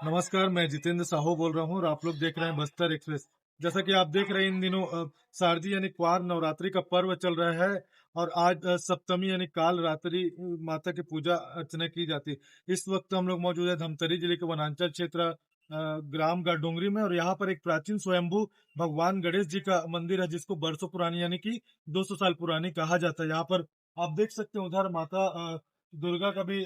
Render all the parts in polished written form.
नमस्कार, मैं जितेंद्र साहू बोल रहा हूँ और आप लोग देख रहे हैं बस्तर एक्सप्रेस। जैसा कि आप देख रहे हैं इन दिनों शारदीय यानी क्वार नवरात्रि का पर्व चल रहा है और आज सप्तमी यानी काल रात्रि माता की पूजा अर्चना की जाती है। इस वक्त हम लोग मौजूद है धमतरी जिले के वनांचल क्षेत्र ग्राम गाडोंगरी में और यहाँ पर एक प्राचीन स्वयंभू भगवान गणेश जी का मंदिर है जिसको बरसों पुरानी यानी कि 200 साल पुरानी कहा जाता है। यहाँ पर आप देख सकते हैं उधर माता दुर्गा का भी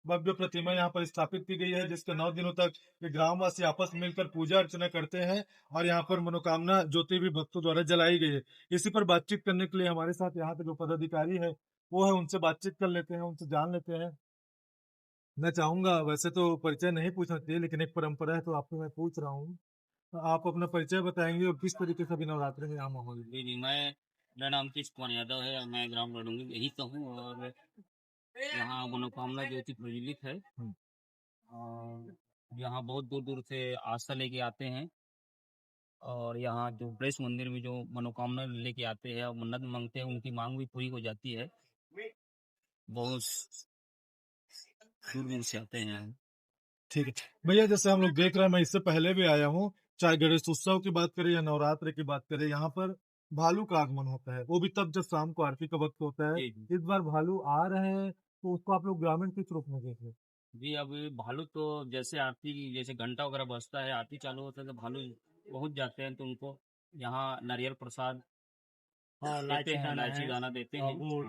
भव्य प्रतिमा यहाँ पर स्थापित की गई है जिसके 9 दिनों तक ये ग्रामवासी आपस में मिलकर पूजा अर्चना करते हैं और यहाँ पर मनोकामना ज्योति भी भक्तों द्वारा जलाई गई है। इसी पर बातचीत करने के लिए हमारे साथ यहाँ के जो पदाधिकारी है वो है, उनसे बातचीत कर लेते हैं, उनसे जान लेते हैं। मैं चाहूंगा, वैसे तो परिचय नहीं पूछना चाहिए लेकिन एक परंपरा है तो आपको मैं पूछ रहा हूँ। तो आप अपना परिचय बताएंगे और किस तरीके से अभी नवरात्रि में यहाँ माहौल है? जी, जी, मेरा नाम तीज कुमार यादव है और मैं ग्राम गडोंगी यही तो हूँ और यहाँ मनोकामना ज्योति प्रज्वलित है हम्म, और यहाँ बहुत दूर दूर से आस्था लेके आते हैं और यहाँ जो गणेश मंदिर में जो मनोकामना लेके आते हैं और मन्नत मांगते हैं उनकी मांग भी पूरी हो जाती है। बहुत दूर दूर से आते हैं। ठीक है भैया, जैसे हम लोग देख रहे हैं, मैं इससे पहले भी आया हूँ, चाहे गणेश उत्सव की बात करें या नवरात्र की बात करें, यहाँ पर भालू का आगमन होता है, वो भी तब जब शाम को आरती का वक्त होता है। जी, जी। इस बार भालू आ रहे हैं तो उसको आप लोग ग्रामीण किस रूप में देख रहे हैं? जी, अब भालू तो जैसे आरती जैसे घंटा वगैरह बजता है आरती चालू होता है तो भालू पहुंच जाते हैं तो उनको यहाँ नारियल प्रसाद हाँ, देते लाठी हैं, दाना इलायची है दाना देते और हैं। गुड़।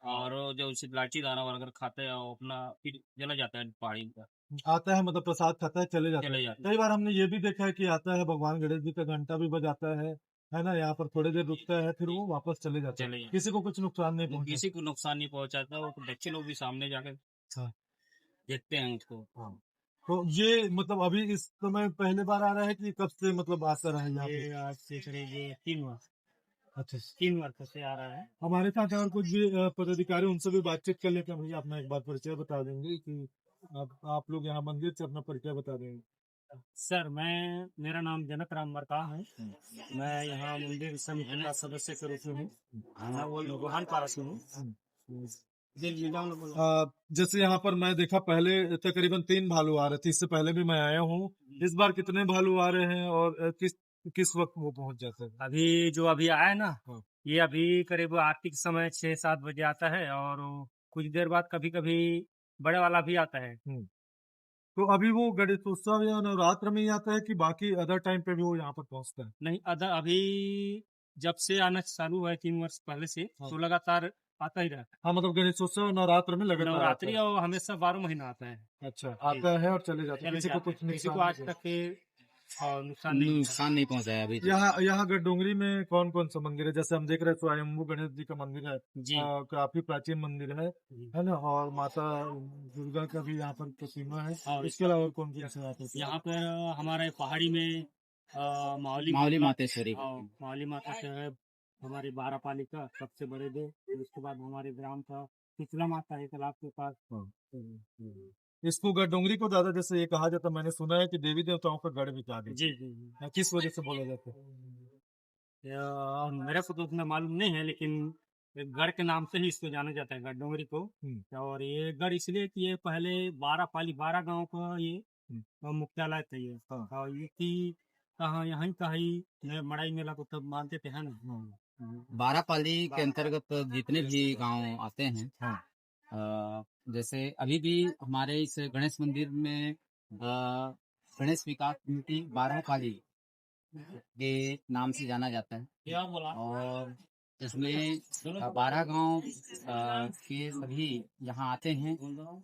और जो उसे इलायची दाना वगैरह खाते हैं वो अपना फिर चला जाता है पहाड़ी पर। आता है, मतलब प्रसाद खाता है, चले जाता है। चले जाते कई बार हमने ये भी देखा है कि आता है, भगवान गणेश जी का घंटा भी बजाता है ना, यहाँ पर थोड़ी देर रुकता है फिर वो वापस चले जाता है, चले जाते किसी को कुछ नुकसान नहीं वो पहुंचा। किसी को नुकसान नहीं पहुंचाता। वो बच्चे लोग भी सामने जाकर हाँ। देखते हैं उसको। हाँ। तो ये मतलब अभी इस समय पहले बार आ रहा है कि कब से मतलब आता रहा है यहाँ पे? ये आज से करीब ये 3 वर्ष अच्छा। 3 वर्ष से आ रहा है। हमारे साथ और कुछ भी पदाधिकारी, उनसे भी बातचीत कर लेते हैं। भैया अपना एक बार परिचय बता देंगे कि आप लोग यहाँ मंदिर से अपना परिचय बता देंगे। सर, मेरा नाम जनक राम मरका है। मैं यहाँ मंदिर समिति का सदस्य के रूप में हूँ। मैं वो लोहान पारा से हूँ। जी, जी, जाओ ना, बोलो। जैसे यहाँ पर मैं देखा पहले तकरीबन 3 भालू आ रहे थे, इससे पहले भी मैं आया हूँ। इस बार कितने भालू आ रहे हैं और किस किस वक्त वो पहुंच जाते हैं? अभी जो अभी आया है ना, हाँ। ये अभी करीब आरती के समय 6-7 बजे आता है और कुछ देर बाद कभी कभी बड़े वाला भी आता है। तो अभी वो गणेशोत्सव या नवरात्र में ही आता है कि बाकी अदर टाइम पे भी वो यहाँ पर पहुंचता है? नहीं, अभी जब से आना चालू हुआ है 3 वर्ष पहले से, हाँ। तो लगातार आता ही रहता हाँ, मतलब गणेशोत्सव और नवरात्र में है। लगातार आता नवरात्रि है। और हमेशा 12 महीना आता है। अच्छा, जी, आता है और चले जाते हैं, चले किसी को जाते कुछ हैं। किसी को नुकसान आज नहीं तक नुकसान नहीं पहुंचाया अभी पहुंचा। तक। यहाँ यहाँ गडोंगरी में कौन कौन सा मंदिर है? जैसे हम देख रहे हैं स्वयंभू गणेश जी का मंदिर है, जी, काफी प्राचीन मंदिर जी। है ना, और माता दुर्गा का भी यहाँ पर प्रतिमा है। और इसके अलावा और कौन कौन से यहाँ पर? यहाँ पर हमारे पहाड़ी में मावली मावली माता, मातेश्वरी मावली माता से है हमारी 12 पाली का सबसे बड़े देव। फिर उसके बाद हमारे ग्राम का शीतला माता है तालाब के पास। हाँ। इसको गडोंगरी को ज्यादा जैसे ये कहा जाता है, मैंने सुना है कि देवी देवताओं का गढ़ भी कहा जी, जाता जी, जी। है, किस वजह से बोला जाता है? और मेरे को तो उतना मालूम नहीं है लेकिन एक गढ़ के नाम से ही इसको जाना जाता है गढ़ डोंगरी को। हम्म, और ये गढ़ इसलिए कि ये पहले 12 पाली 12 गांव का ये हम्म, मुख्यालय था ये। हाँ। और ये कि कहाँ यहीं कहीं मड़ाई मेला को तब मानते थे, है ना। 12 पाली के अंतर्गत जितने भी गांव आते हैं, हाँ। जैसे अभी भी हमारे इस गणेश मंदिर में गणेश विकास समिति 12 पाली के नाम से जाना जाता है। क्या बोला? और इसमें 12 गांव के सभी यहाँ आते हैं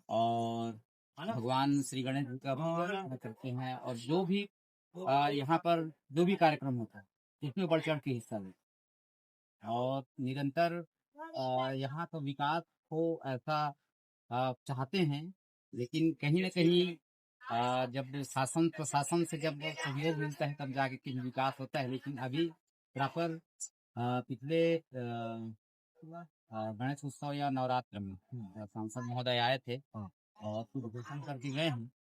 और भगवान श्री गणेश जी का पूजन करते हैं और जो भी यहाँ पर जो भी कार्यक्रम होता है इसमें बढ़ चढ़ के हिस्सा लेते हैं। और निरंतर यहाँ तो विकास हो ऐसा चाहते हैं, लेकिन कहीं न कहीं जब शासन प्रशासन से जब सहयोग मिलता है तब जाके कहीं विकास होता है। लेकिन अभी प्रॉपर पिछले गणेश उत्सव या नवरात्र में सांसद महोदय आए थे और कुछ घोषण करके गए हैं।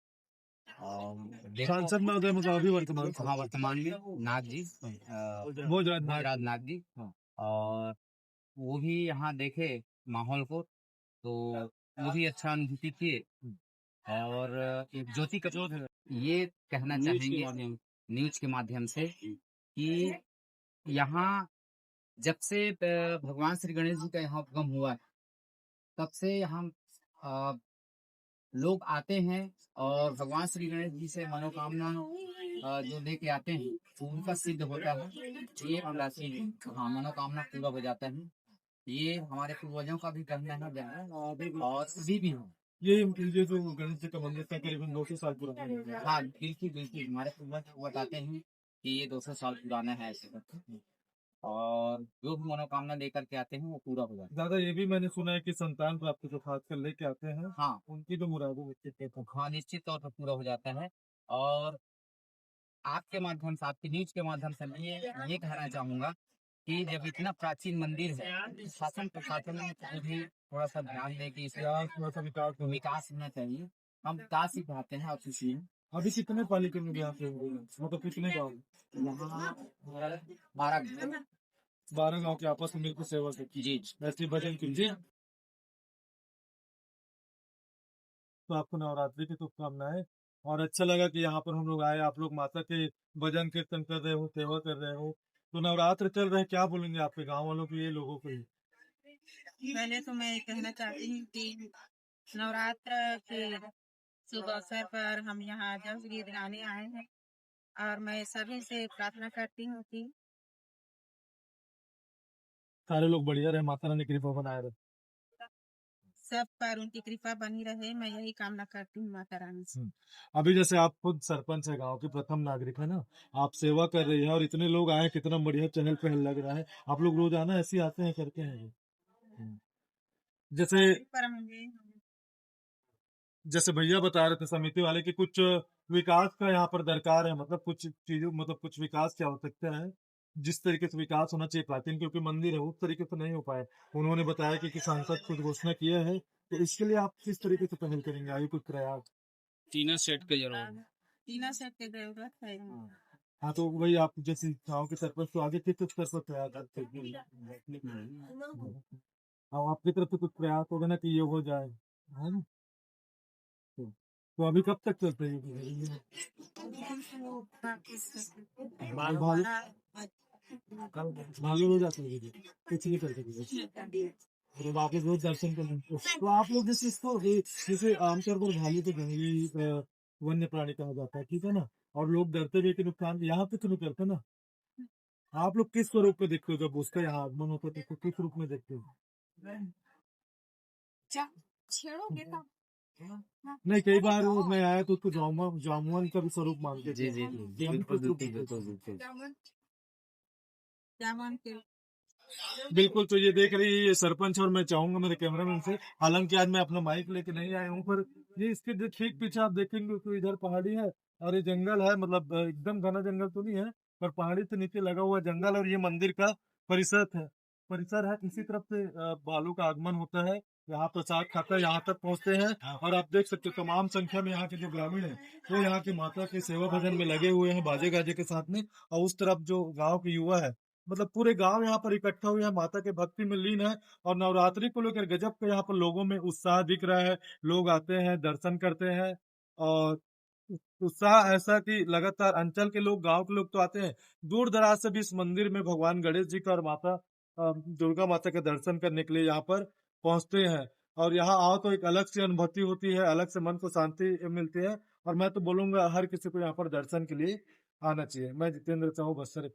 और देखो, सांसद महोदय मतलब अभी वर्तमान हाँ वर्तमान में नाग जी, भोजराज भोजराज नाग जी, और वो भी यहाँ देखे माहौल को तो वो भी अच्छा अनुभूति किए और एक ज्योति कपूर ये कहना चाहेंगे न्यूज के माध्यम से कि यहाँ जब से भगवान श्री गणेश जी का यहाँ उद्गम हुआ है, तब से यहाँ अ, लोग आते हैं और भगवान श्री गणेश जी से मनोकामना जो लेके आते हैं तो उनका सिद्ध होता है। ये राशि हाँ मनोकामना पूरा हो जाता है। ये हमारे पूर्वजों का भी कहना है और अभी भी हो। ये जो गणेश जी का मंदिर था करीबन 200 साल पुराना है। हाँ बिल्कुल बिल्कुल, हमारे पूर्वज बताते हैं कि ये 200 साल पुराना है ऐसे करके, और जो भी मनोकामना लेकर के आते हैं वो पूरा हो जाता है। दादा ये भी मैंने सुना है कि संतान प्राप्ति जो खासकर लेके आते हैं हाँ उनकी जो मुरादें निश्चित है। हाँ निश्चित तौर पर पूरा हो जाता है। और आपके माध्यम से, आपकी न्यूज के माध्यम से मैं ये कहना चाहूंगा कि जब इतना प्राचीन मंदिर है, शासन प्रशासन में भी थोड़ा सा ध्यान दे कि इसे थोड़ा सा विकास होना चाहिए। हम विकास ही चाहते हैं और खुशी है। अभी कितने पालिका में यहाँ पे मतलब कितने गाँव? यहाँ 12 12 गाँव के आपस में मिलकर सेवा करती जी ऐसी भजन कीजिए। तो आपको नवरात्रि की शुभकामनाएं और अच्छा लगा कि यहाँ पर हम लोग आए, आप लोग माता के भजन कीर्तन कर रहे हो, सेवा कर रहे हो। तो नवरात्र चल रहे हैं, क्या बोलेंगे आपके गांव वालों को, ये लोगों को? पहले तो मैं कहना चाहती हूँ कि नवरात्र के शुभ अवसर पर हम यहाँ जस गीत गाने आए हैं और मैं सभी से प्रार्थना करती हूँ कि सारे लोग बढ़िया रहे, माता रानी कृपा बनाए रहे। सब पर उनकी कृपा बनी रहे, मैं यही कामना करती हूँ माता रानी से। अभी जैसे आप खुद सरपंच है, गांव के प्रथम नागरिक है ना, आप सेवा कर रही है और इतने लोग आए, कितना बढ़िया चहल पहल लग रहा है। आप लोग रोजाना ऐसे ही आते हैं करते हैं? जैसे पर मुझे जैसे भैया बता रहे थे समिति वाले कि कुछ विकास का यहाँ पर दरकार है, मतलब कुछ चीजों मतलब कुछ विकास की आवश्यकता है। जिस तरीके से विकास होना चाहिए प्राचीन क्योंकि मंदिर है उस तरीके से नहीं हो पाए। उन्होंने बताया कि सांसद खुद घोषणा किया है, तो इसके लिए आप किस तरीके से पहल करेंगे? आगे कुछ प्रयास? टीना सेट की जरूरत टीना सेट की जरूरत है। हाँ तो वही आप जैसे गाँव के सरपंच तो आगे किस स्तर पर प्रयास करते हैं? अब आपकी तरफ से कुछ प्रयास होगा ना कि ये हो जाए, है ना? तो अभी कब तक चलते हैं? भागे हो जाते हैं, कुछ नहीं करते और वापस रोज दर्शन करने। तो आप लोग जैसे इसको जैसे आमतौर पर भालू तो जंगली वन्य प्राणी कहा जाता है, ठीक है ना, और लोग डरते भी कि नुकसान यहाँ पे तो नहीं करते ना। आप लोग किस स्वरूप में देखते हो जब उसका यहाँ आगमन होता है, तो किस रूप में देखते हो? नहीं, कई बार वो मैं आया तो उसको जामुन का भी स्वरूप मानते थे। जी बिल्कुल। तो ये देख रही है ये सरपंच और मैं चाहूंगा मेरे कैमरामैन से, हालांकि आज मैं अपना माइक लेके नहीं आया हूँ, पर ये इसके ठीक पीछे आप देखेंगे तो इधर पहाड़ी है और ये जंगल है, मतलब एकदम घना जंगल तो नहीं है पर पहाड़ी से नीचे लगा हुआ जंगल, और ये मंदिर का परिसर है। इसी तरफ से भालू का आगमन होता है, यहाँ प्रसाद खाकर यहाँ तक पहुँचते हैं। और आप देख सकते हो तमाम संख्या में यहाँ के जो ग्रामीण है वो यहाँ की माता के सेवा भजन में लगे हुए हैं बाजे गाजे के साथ में। और उस तरफ जो गाँव के युवा है, मतलब पूरे गांव यहाँ पर इकट्ठा हुए हैं, माता के भक्ति में लीन है। और नवरात्रि को लेकर गजब का यहाँ पर लोगों में उत्साह दिख रहा है। लोग आते हैं, दर्शन करते हैं, और उत्साह ऐसा कि लगातार अंचल के लोग, गांव के लोग तो आते हैं, दूर दराज से भी इस मंदिर में भगवान गणेश जी का और माता दुर्गा माता का दर्शन करने के लिए यहाँ पर पहुंचते हैं। और यहाँ आओ तो एक अलग सी अनुभूति होती है, अलग से मन को शांति मिलती है। और मैं तो बोलूंगा हर किसी को यहाँ पर दर्शन के लिए आना चाहिए। मैं जितेंद्र साहू, बस्तर।